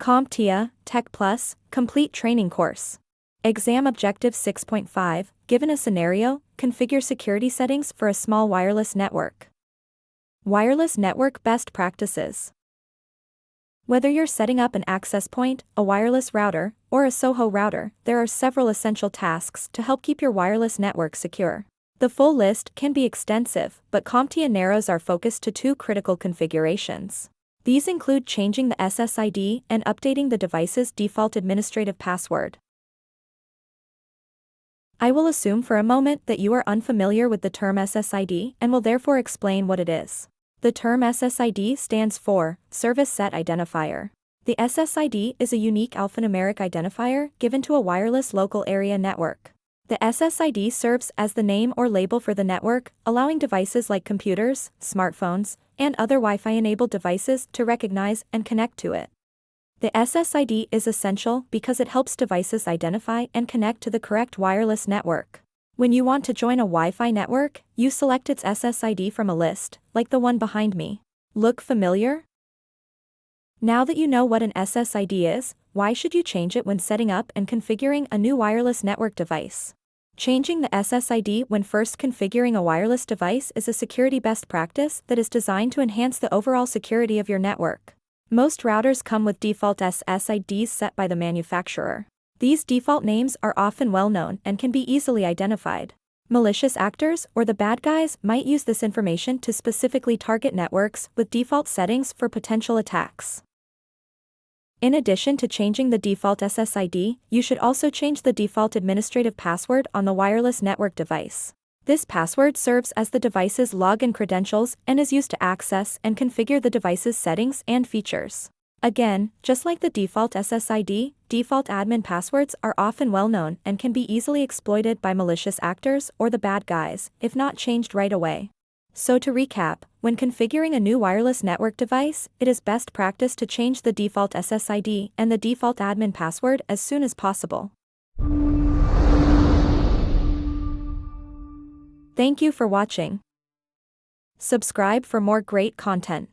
CompTIA Tech Plus Complete Training Course. Exam Objective 6.5, given a scenario, configure security settings for a small wireless network. Wireless network best practices. Whether you're setting up an access point, a wireless router, or a SOHO router, there are several essential tasks to help keep your wireless network secure. The full list can be extensive, but CompTIA narrows our focus to two critical configurations. These include changing the SSID and updating the device's default administrative password. I will assume for a moment that you are unfamiliar with the term SSID and will therefore explain what it is. The term SSID stands for Service Set Identifier. The SSID is a unique alphanumeric identifier given to a wireless local area network. The SSID serves as the name or label for the network, allowing devices like computers, smartphones, and other Wi-Fi-enabled devices to recognize and connect to it. The SSID is essential because it helps devices identify and connect to the correct wireless network. When you want to join a Wi-Fi network, you select its SSID from a list, like the one behind me. Look familiar? Now that you know what an SSID is, why should you change it when setting up and configuring a new wireless network device? Changing the SSID when first configuring a wireless device is a security best practice that is designed to enhance the overall security of your network. Most routers come with default SSIDs set by the manufacturer. These default names are often well known and can be easily identified. Malicious actors or the bad guys might use this information to specifically target networks with default settings for potential attacks. In addition to changing the default SSID, you should also change the default administrative password on the wireless network device. This password serves as the device's login credentials and is used to access and configure the device's settings and features. Again, just like the default SSID, default admin passwords are often well known and can be easily exploited by malicious actors or the bad guys, if not changed right away. So to recap, when configuring a new wireless network device, it is best practice to change the default SSID and the default admin password as soon as possible. Thank you for watching. Subscribe for more great content.